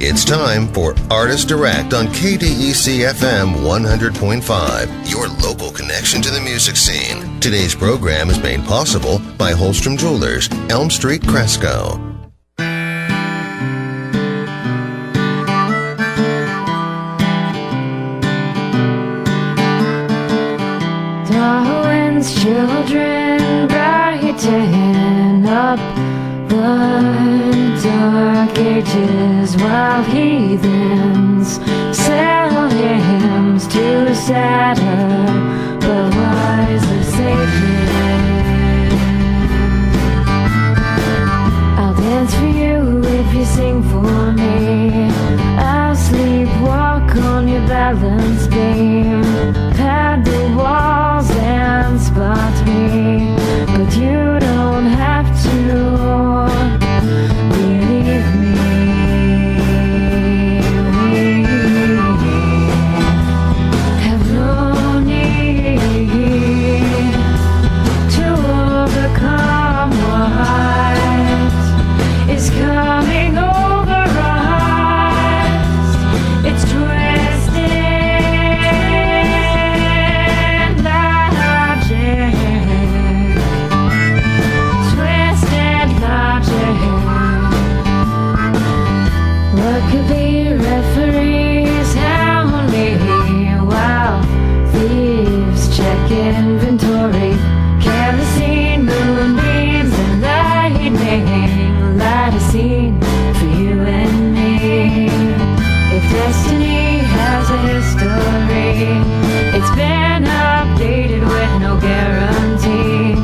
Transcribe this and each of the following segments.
It's time for Artist Direct on KDEC FM 100.5, your local connection to the music scene. Today's program is made possible by Holstrom Jewelers, Elm Street, Cresco. Darwin's children brighten up the dark ages, while heathens sell hymns to Saturn, but wisely Satan. I'll dance for you if you sing for me. I'll sleepwalk on your balance beam, pad the walls and spot me, but you don't have to believe me. We have no need to overcome what is coming over us. It's twisted logic. Twisted logic. What could be referees hound me while thieves check inventory? Kerosene, moonbeams, and lightning light a scene for you and me. If destiny has a history, it's been updated with no guarantee.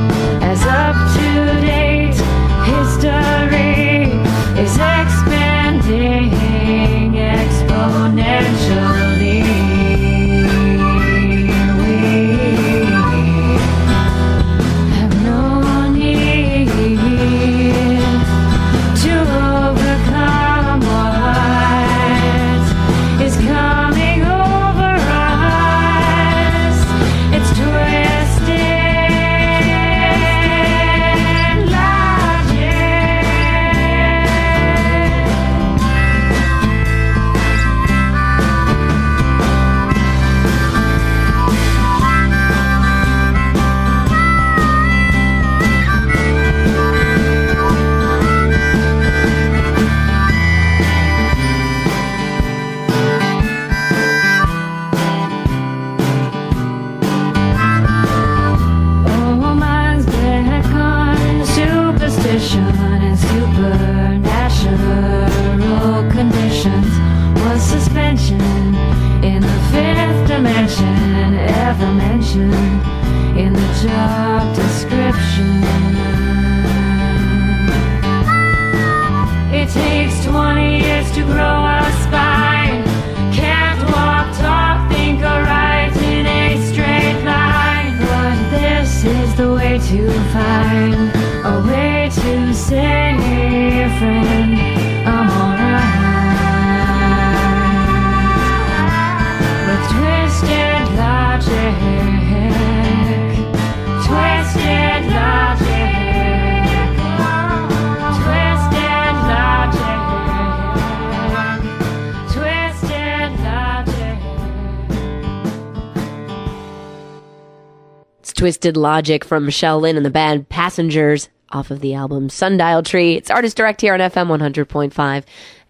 As up to date history is expanding exponentially. We have no need to overcome what is coming over us. It's twisted logic. Oh, mine's back on superstition and supernatural conditions. Was suspension in the fifth dimension ever mentioned in the job description? It takes 20 years to grow a spine. Can't walk, talk, think, or write in a straight line. But this is the way to find a way to say, friend, I'm alright. With twisted logic, twisted logic, twisted logic, twisted logic. It's Twisted Logic from Michelle Lynn and the band Passengers off of the album Sundial Tree. It's Artist Direct here on FM 100.5.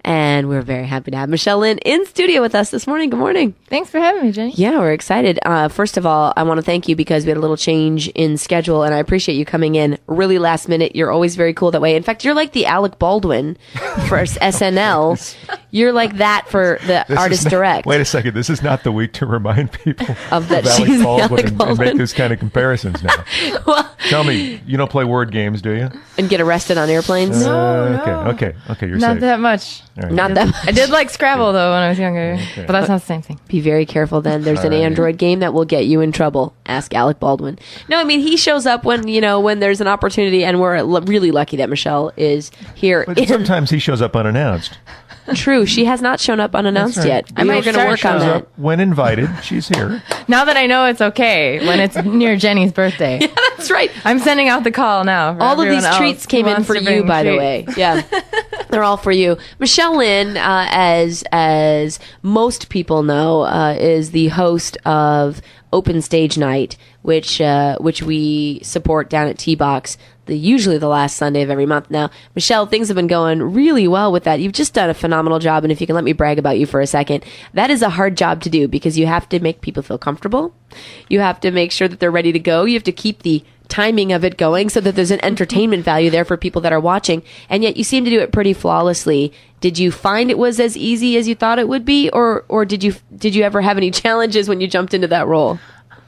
And we're very happy to have Michelle Lynn in studio with us this morning. Good morning. Thanks for having me, Jenny. Yeah, we're excited. First of all, I want to thank you because we had a little change in schedule, and I appreciate you coming in really last minute. You're always very cool that way. In fact, you're like the Alec Baldwin for SNL. You're like that for the Artist Direct. Wait a second. This is not the week to remind people of that Alec she's Baldwin, Alec Baldwin. and make those kind of comparisons now. Well, Tell me, you don't play word games, do you? and get arrested on airplanes? No. Okay. You're Not safe. that much. All right. Not that much. I did like Scrabble, though, when I was younger. But that's not the same thing. Be very careful then. There's an All right. Android game that will get you in trouble. Ask Alec Baldwin. No, I mean, he shows up when there's an opportunity, and we're really lucky that Michelle is here. But sometimes he shows up unannounced. True. She has not shown up unannounced That's right. yet. I We might were going to start work on showing that. Up when invited. She's here. Now that I know it's okay when it's near Jenny's birthday. That's right. I'm sending out the call now. for All of these everyone treats else came who in wants for to you, bring by the treats. way. Yeah. They're all for you. Michelle Lynn, as most people know, is the host of Open Stage Night, which we support down at T-Bocks, usually the last Sunday of every month. Now, Michelle, things have been going really well with that. You've just done a phenomenal job, and if you can let me brag about you for a second, that is a hard job to do because you have to make people feel comfortable. You have to make sure that they're ready to go. You have to keep the timing of it going so that there's an entertainment value there for people that are watching, and yet you seem to do it pretty flawlessly. Did you find it was as easy as you thought it would be, or did you ever have any challenges when you jumped into that role?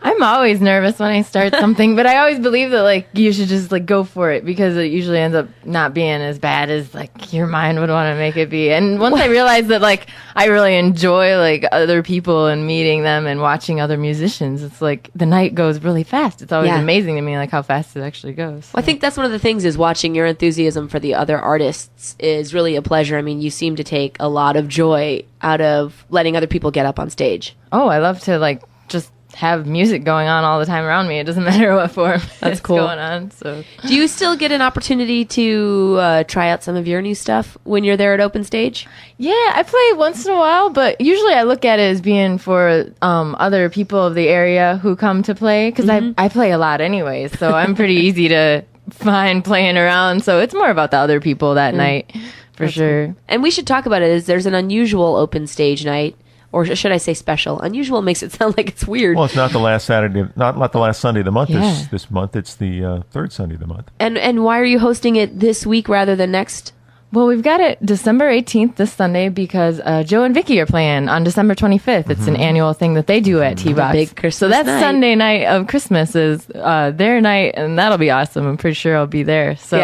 I'm always nervous when I start something, but I always believe that like you should just like go for it because it usually ends up not being as bad as like your mind would want to make it be. And once I realized that like I really enjoy like other people and meeting them and watching other musicians, it's like the night goes really fast. It's always amazing to me like how fast it actually goes. So. Well, I think that's one of the things is watching your enthusiasm for the other artists is really a pleasure. I mean, you seem to take a lot of joy out of letting other people get up on stage. Oh, I love to like just have music going on all the time around me. It doesn't matter what form that's it's cool. going on. So, do you still get an opportunity to try out some of your new stuff when you're there at Open Stage? Yeah, I play once in a while, but usually I look at it as being for other people of the area who come to play because I play a lot anyways, so I'm pretty easy to find playing around. So it's more about the other people that night for sure. Cool. And we should talk about it. There's an unusual Open Stage night. Or should I say special? Unusual makes it sound like it's weird. Well, it's not the last Saturday, not the last Sunday of the month. This month, it's the third Sunday of the month. And why are you hosting it this week rather than next? Well, we've got it December 18th this Sunday because Joe and Vicky are playing on December 25th. It's an annual thing that they do at T-Bocks. Big Christmas so that's night. Sunday night of Christmas is their night, and that'll be awesome. I'm pretty sure I'll be there. So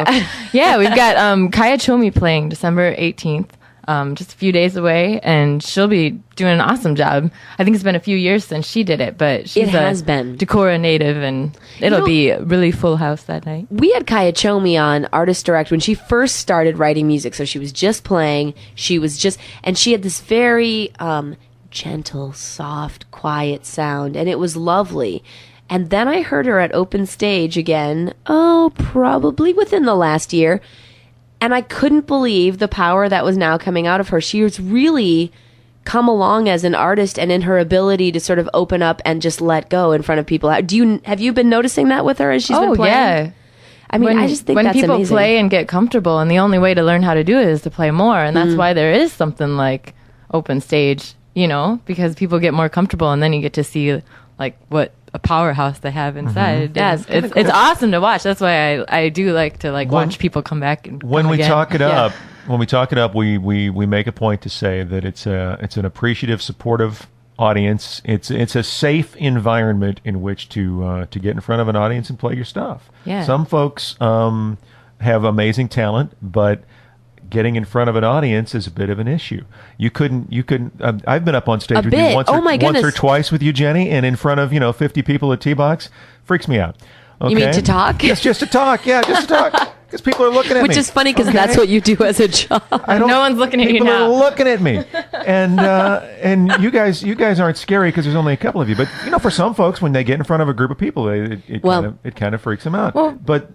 yeah, we've got Kaya Chomi playing December 18th. Just a few days away, and she'll be doing an awesome job. I think it's been a few years since she did it, but she's a Decorah native, and it'll be a really full house that night. We had Kaya Chomi on Artist Direct when she first started writing music, so she was just playing. And she had this very gentle, soft, quiet sound, and it was lovely. And then I heard her at Open Stage again, probably within the last year. And I couldn't believe the power that was now coming out of her. She was really come along as an artist and in her ability to sort of open up and just let go in front of people. Have you been noticing that with her as she's been playing? Yeah. I mean, I just think that's amazing. When people play and get comfortable, and the only way to learn how to do it is to play more. And that's why there is something like Open Stage, because people get more comfortable and then you get to see like what a powerhouse they have inside. Yeah, it's awesome to watch. That's why I do like to watch people come back and when we again. talk it up. When we talk it up, we make a point to say that it's an appreciative, supportive audience. It's a safe environment in which to get in front of an audience and play your stuff. Yeah. Some folks have amazing talent, but getting in front of an audience is a bit of an issue. You couldn't. I've been up on stage with you once or twice with you, Jenny, and in front of 50 people at T-Box. Freaks me out. Okay? You mean to talk? Yes, just to talk. Yeah, just to talk. Because people are looking at me. Which is funny because that's what you do as a job. No one's looking at you now. People are looking at me, and you guys aren't scary because there's only a couple of you. But for some folks, when they get in front of a group of people, it kind of freaks them out. But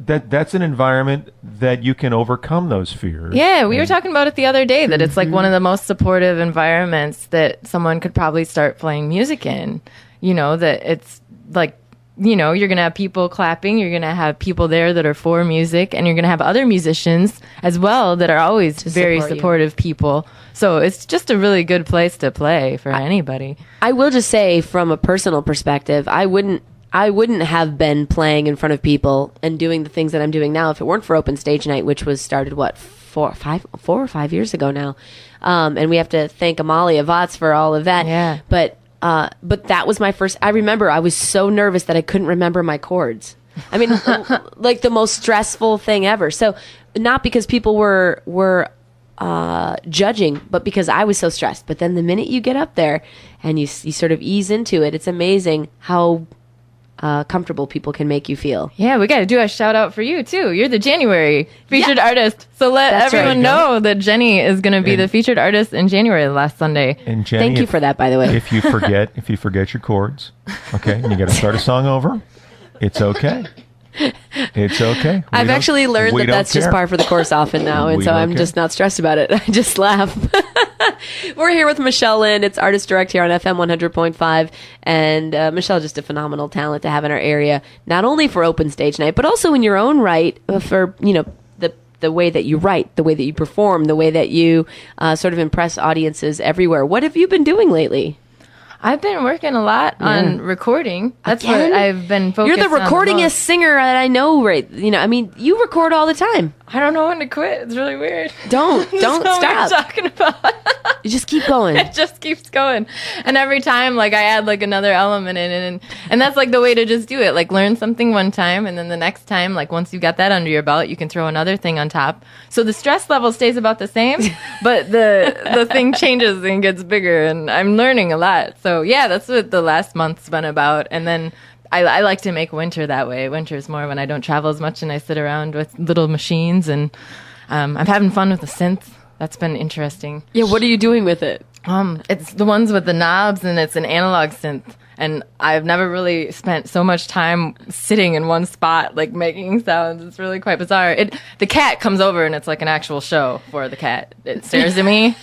that's an environment that you can overcome those fears. Yeah, we were talking about it the other day that it's like one of the most supportive environments that someone could probably start playing music in. That it's like. You're going to have people clapping, you're going to have people there that are for music, and you're going to have other musicians as well that are always very supportive people. So it's just a really good place to play for anybody. I will just say from a personal perspective, I wouldn't have been playing in front of people and doing the things that I'm doing now if it weren't for Open Stage Night, which was started, 4 or 5 years ago now. And we have to thank Amalia Votz for all of that. Yeah. But that was my first. I remember I was so nervous that I couldn't remember my chords. I mean, like the most stressful thing ever. So not because people were judging, but because I was so stressed. But then the minute you get up there and you sort of ease into it, it's amazing how comfortable people can make you feel. Yeah, we got to do a shout out for you too. You're the January featured artist. So let everyone know that Jenny is going to be the featured artist in January last Sunday. And Jenny, thank you for that, by the way. If you forget your chords, okay, and you got to start a song over, it's okay. It's okay. I've actually learned that that's just par for the course often now, and so I'm just not stressed about it. I just laugh. We're here with Michelle Lynn. It's Artist Direct here on FM 100.5, and Michelle, just a phenomenal talent to have in our area, not only for Open Stage Night, but also in your own right for, the way that you write, the way that you perform, the way that you sort of impress audiences everywhere. What have you been doing lately? I've been working a lot on recording. That's what I've been focused on. You're the recordingest singer that I know, right? You record all the time. I don't know when to quit. It's really weird. Don't stop. Talking about. You just keep going. It just keeps going. And every time, I add, another element in it. And that's, the way to just do it. Learn something one time, and then the next time, once you got that under your belt, you can throw another thing on top. So the stress level stays about the same, but the thing changes and gets bigger, and I'm learning a lot. So, yeah, that's what the last month's been about. And then I like to make winter that way. Winter is more when I don't travel as much and I sit around with little machines, and I'm having fun with the synth. That's been interesting. Yeah, what are you doing with it? It's the ones with the knobs, and it's an analog synth. And I've never really spent so much time sitting in one spot, making sounds. It's really quite bizarre. The cat comes over, and it's like an actual show for the cat. It stares at me.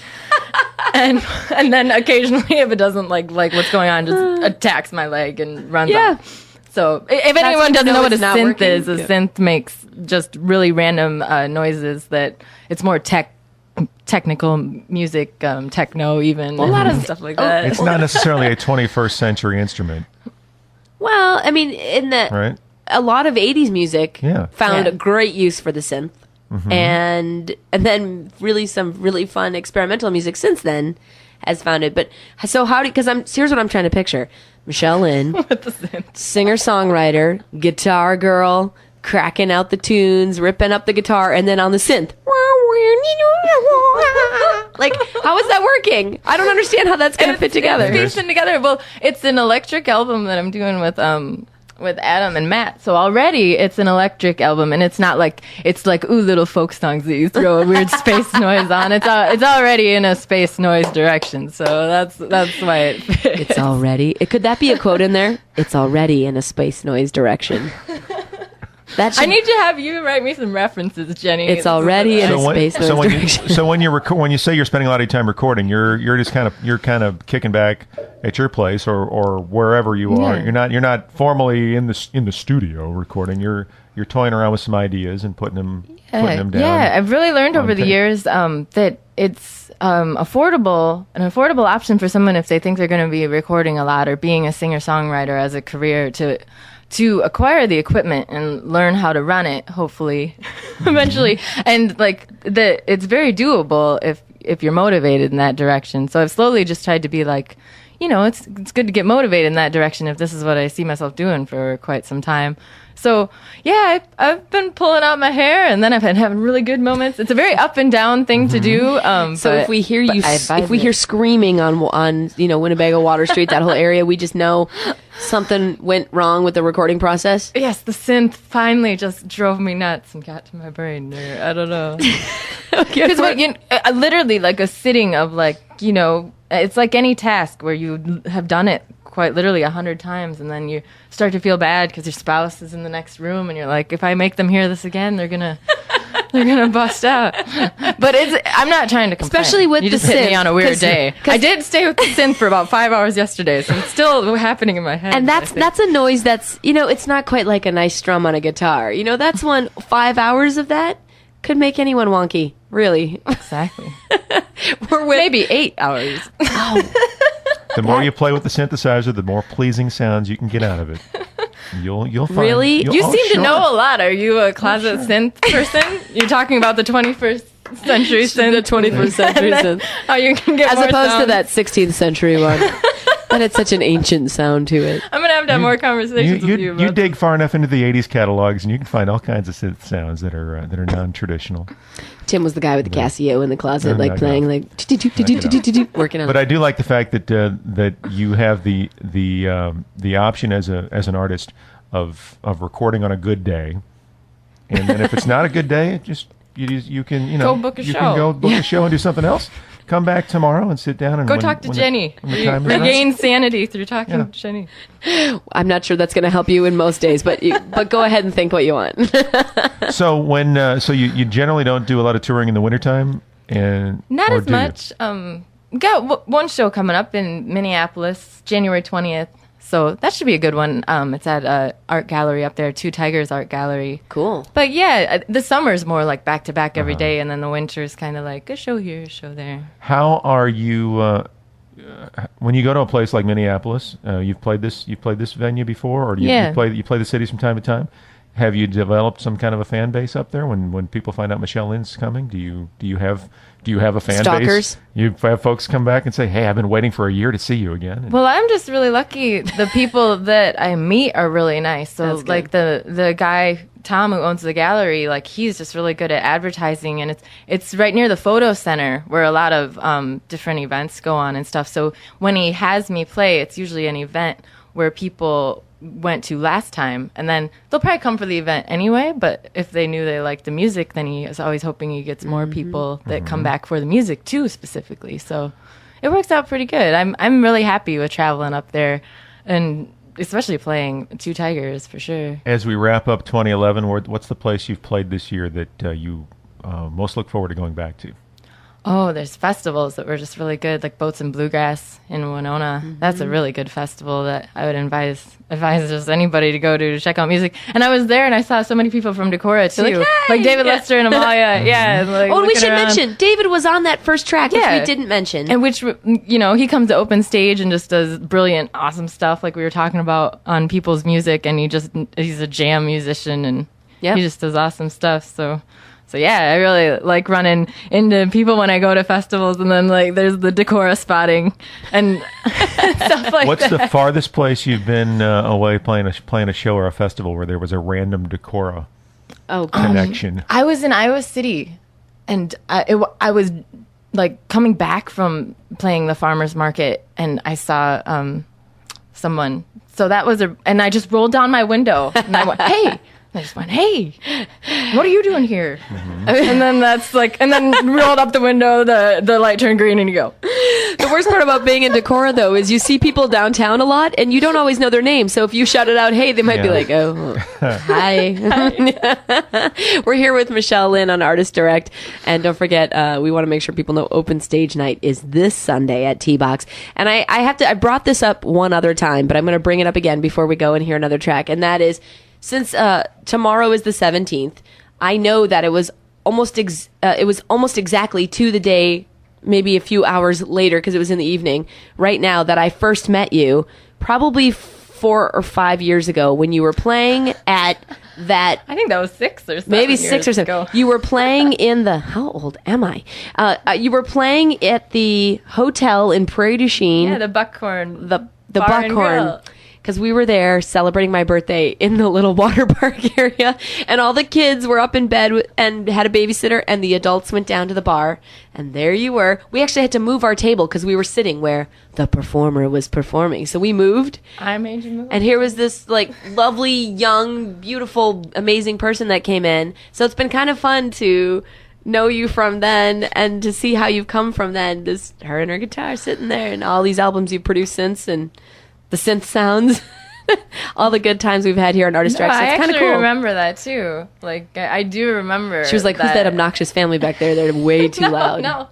And then occasionally, if it doesn't like what's going on, just attacks my leg and runs off. So if anyone doesn't know what a synth is, a synth makes just really random noises that it's more technical music, techno even, a lot of stuff like that. It's not necessarily a 21st century instrument. Well, I mean, a lot of 80s music found a great use for the synth. Mm-hmm. And then really some really fun experimental music since then has found it. But so here's what I'm trying to picture. Michelle Lynn, singer-songwriter, guitar girl, cracking out the tunes, ripping up the guitar, and then on the synth. How is that working? I don't understand how that's going to fit together. It's piecing together. Well, it's an electric album that I'm doing with Adam and Matt. So already it's an electric album, and it's not ooh, little folk songs that you throw a weird space noise on. It's already in a space noise direction. So that's why it fits. It's already. Could that be a quote in there? It's already in a space noise direction. I need to have you write me some references, Jenny. It's already in a space noise direction. So when you say you're spending a lot of time recording, you're just kind of kicking back at your place or wherever you are. You're not formally in the studio recording. You're toying around with some ideas and putting them down. Yeah, I've really learned over the years that it's an affordable option for someone if they think they're going to be recording a lot or being a singer-songwriter as a career to acquire the equipment and learn how to run it, hopefully, eventually. And it's very doable if you're motivated in that direction. So I've slowly just tried to be it's good to get motivated in that direction if this is what I see myself doing for quite some time. So, yeah, I've been pulling out my hair, and then I've been having really good moments. It's a very up and down thing to do. So if we hear hear screaming on Winnebago Water Street, that whole area, we just know something went wrong with the recording process. Yes, the synth finally just drove me nuts and got to my brain. I don't know. Because literally a sitting of it's like any task where you have done it quite literally 100 times, and then you start to feel bad because your spouse is in the next room, and you're like, if I make them hear this again, they're gonna bust out. But I'm not trying to complain. Especially with you the just synth, hit me on a weird day. I did stay with the synth for about 5 hours yesterday, so it's still happening in my head. And that's a noise that's it's not quite like a nice strum on a guitar. That's 5 hours of that could make anyone wonky. Really. Exactly. Maybe 8 hours. Oh. The more you play with the synthesizer, the more pleasing sounds you can get out of it. You'll find. Really? You seem to know a lot. Are you a closet synth person? You're talking about the 21st century synth. The 21st century synth. How you can get as more opposed sounds. to that 16th century one. That had such an ancient sound to it. I'm going to have more conversations with you. You dig far enough into the 80s catalogs, and you can find all kinds of synth sounds that are non-traditional. Tim was the guy with the Casio in the closet, playing, working on it. But I do like the fact that you have the option as an artist of recording on a good day, and then if it's not a good day, you can go book a show. Can go book a show and do something else. come back tomorrow and sit down and go talk to Jenny. Regain sanity through talking to Jenny. I'm not sure that's going to help you in most days, but go ahead and think what you want. So so you generally don't do a lot of touring in the wintertime? Not as much. Got one show coming up in Minneapolis, January 20th. So that should be a good one. It's at Art Gallery up there, Two Tigers Art Gallery. Cool. But yeah, the summer's more like back to back every day, and then the winter's kind of like a show here, a show there. How are you when you go to a place like Minneapolis? You've played this venue before, or you play the cities from time to time? Have you developed some kind of a fan base up there when people find out Michelle Lynn's coming? Do you have a fan Stalkers? base? You have folks come back and say, "Hey, I've been waiting for a year to see you again." Well, I'm just really lucky. The people that I meet are really nice. So like the guy Tom who owns the gallery, like he's just really good at advertising, and it's right near the photo center where a lot of different events go on and stuff. So when he has me play, it's usually an event where people went to last time, and then they'll probably come for the event anyway, but if they knew they liked the music, then he is always hoping he gets more people that come back for the music too, specifically. So it works out pretty good. I'm really happy with traveling up there, and especially playing Two Tigers for sure. As we wrap up 2011, what's the place you've played this year that you most look forward to going back to? Oh, there's festivals that were just really good, like Boats and Bluegrass in Winona. That's a really good festival that I would advise just anybody to go to check out music. And I was there, and I saw so many people from Decorah too, like David Lester and Amalia. Yeah. Like, we should mention David was on that first track, which we didn't mention, and which he comes to open stage and just does brilliant, awesome stuff, like we were talking about on people's music. And he's a jam musician, and he just does awesome stuff. So yeah, I really like running into people when I go to festivals, and then like there's the Decorah spotting and stuff like What's that. the farthest place you've been away playing a show or a festival where there was a random Decorah connection? I was in Iowa City, and I was like coming back from playing the farmer's market, and I saw someone. So that was and I just rolled down my window, and I went, "Hey." I just went, "Hey, what are you doing here?" And then rolled up the window, the light turned green, and you go. The worst part about being in Decorah, though, is you see people downtown a lot, and you don't always know their name. So if you shouted out, "Hey," they might be like, "Oh, hi." We're here with Michelle Lynn on Artist Direct. And don't forget, we want to make sure people know Open Stage Night is this Sunday at T-Bocks. And I brought this up one other time, but I'm going to bring it up again before we go and hear another track. And that is, since tomorrow is the 17th, I know that it was almost exactly to the day, maybe a few hours later, because it was in the evening, right now, that I first met you, probably 4 or 5 years ago, when you were playing at that... I think that was 6 or 7 maybe 6 or 7. Ago. You were playing in the... How old am I? You were playing at the hotel in Prairie du Chien. Yeah, the Buckhorn. The Buckhorn. Because we were there celebrating my birthday in the little water park area, and all the kids were up in bed and had a babysitter, and the adults went down to the bar, and there you were. We actually had to move our table because we were sitting where the performer was performing. So we moved. I made you move. And here was this like lovely, young, beautiful, amazing person that came in. So it's been kind of fun to know you from then and to see how you've come from then. Just her and her guitar sitting there, and all these albums you've produced since, and the synth sounds, all the good times we've had here on Artist Direct. So it's kind of cool. I remember that too. Like I do remember. She was like, "Who's that obnoxious family back there? They're way too loud." No,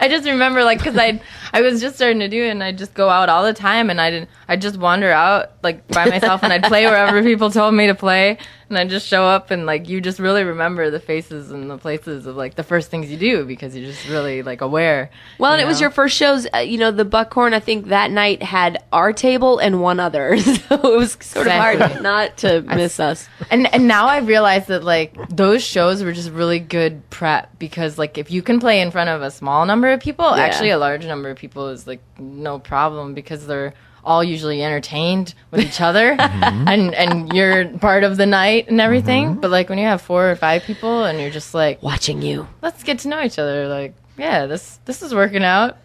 I just remember like because I was just starting to do it, and I'd just go out all the time, and I'd just wander out like by myself, and I'd play wherever people told me to play, and I'd just show up, and like you just really remember the faces and the places of like the first things you do because you're just really like aware. Well, and it was your first shows. The Buckhorn, I think that night had our table and one other, so it was sort of hard not to miss us. And now I realize that like those shows were just really good prep because like if you can play in front of a small number of people, actually a large number of people is like no problem because they're all usually entertained with each other and you're part of the night and everything. But like when you have 4 or 5 people and you're just like watching you, let's get to know each other. Like, yeah, this is working out.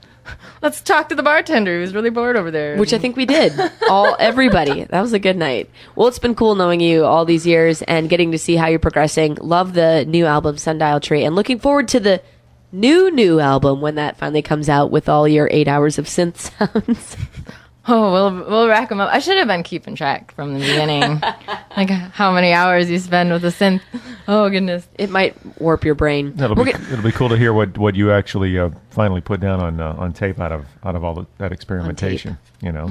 Let's talk to the bartender who's really bored over there. Which I think we did. Everybody. That was a good night. Well, it's been cool knowing you all these years and getting to see how you're progressing. Love the new album, Sundial Tree, and looking forward to the new album when that finally comes out with all your 8 hours of synth sounds? Oh, we'll rack them up. I should have been keeping track from the beginning, like how many hours you spend with a synth. Oh goodness, it might warp your brain. It'll be cool to hear what you actually finally put down on tape out of all that experimentation. You know,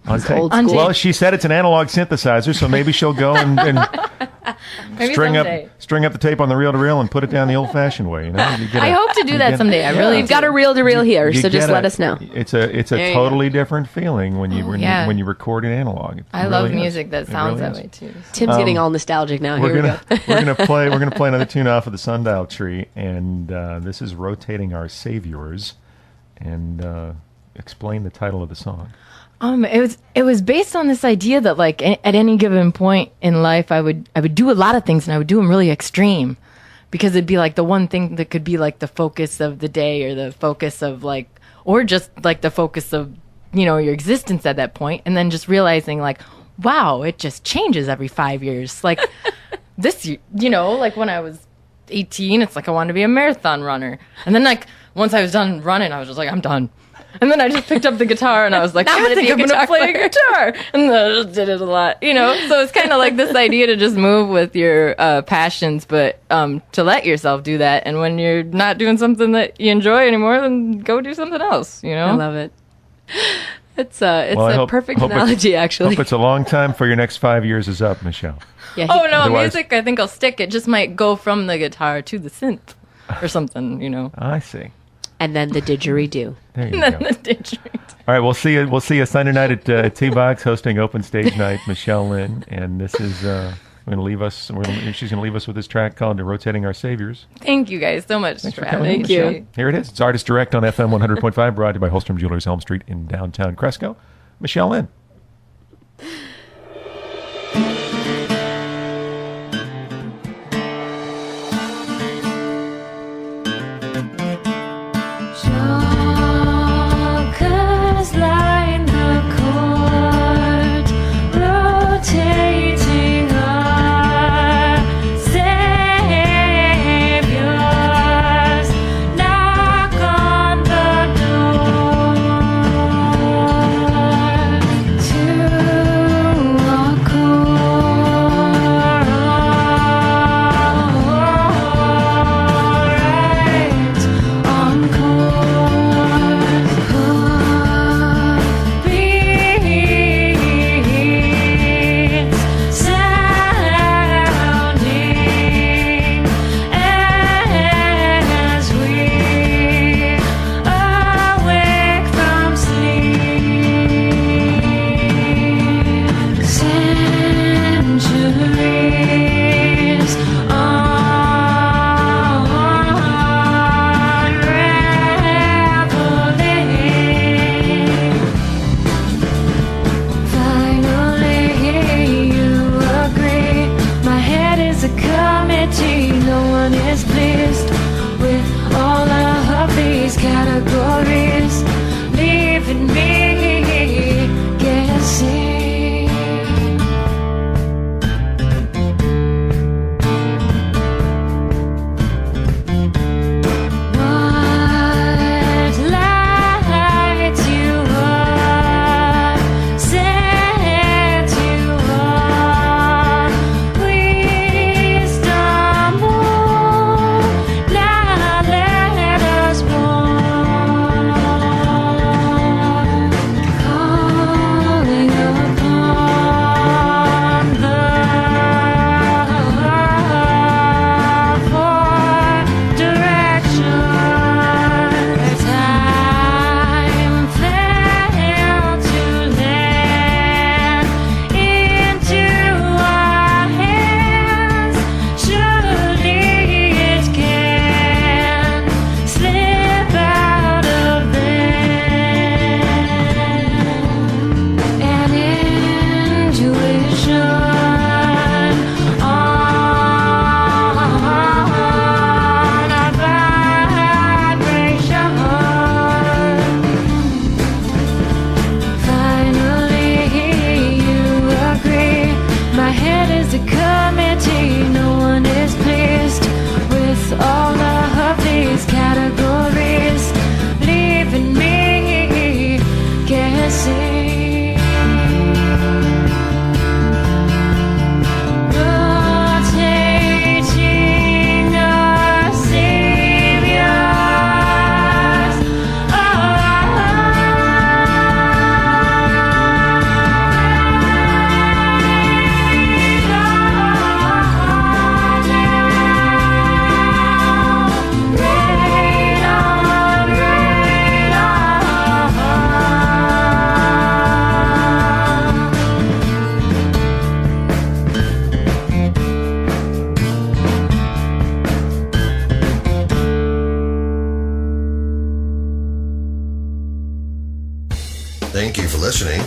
on tape. Old school. Well, she said it's an analog synthesizer, so maybe she'll go and string up the tape on the reel-to-reel and put it down the old-fashioned way. You know, I hope to do that someday. I really You've got a reel-to-reel here, so just let us know. It's a totally different feeling when you when you record in analog. I love music that sounds that way too. Tim's getting all nostalgic now. We're gonna play another tune off of the Sundial Tree, and this is "Rotating Our Saviors," and explain the title of the song. It was based on this idea that like at any given point in life, I would do a lot of things and I would do them really extreme, because it'd be like the one thing that could be like the focus of the day or the focus of like, or just like the focus of, you know, your existence at that point. And then just realizing like, wow, it just changes every 5 years. Like this, you know, like when I was 18, it's like I wanted to be a marathon runner. And then like once I was done running, I was just like, I'm done. And then I just picked up the guitar and I was like, I think I'm going to play a guitar. And then I just did it a lot, you know? So it's kind of like this idea to just move with your passions, but to let yourself do that. And when you're not doing something that you enjoy anymore, then go do something else, you know? I love it. It's a perfect analogy, actually. Hope it's a long time for your next 5 years is up, Michelle. Yeah, music, I think I'll stick. It just might go from the guitar to the synth or something, you know? I see. And then the didgeridoo. There you go. All right, we'll see you Sunday night at T-Bocks hosting Open Stage Night. Michelle Lynn, and this is she's going to leave us with this track called "Rotating Our Saviors." Thank you guys so much for having me. Thank you. Here it is. It's Artist Direct on FM 100.5, brought to you by Holstrom Jewelers, Elm Street in downtown Cresco. Michelle Lynn. To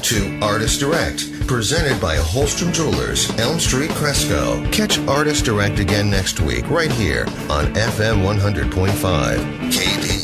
to Artist Direct, presented by Holstrom Jewelers, Elm Street, Cresco. Catch Artist Direct again next week, right here on FM 100.5 KDEC.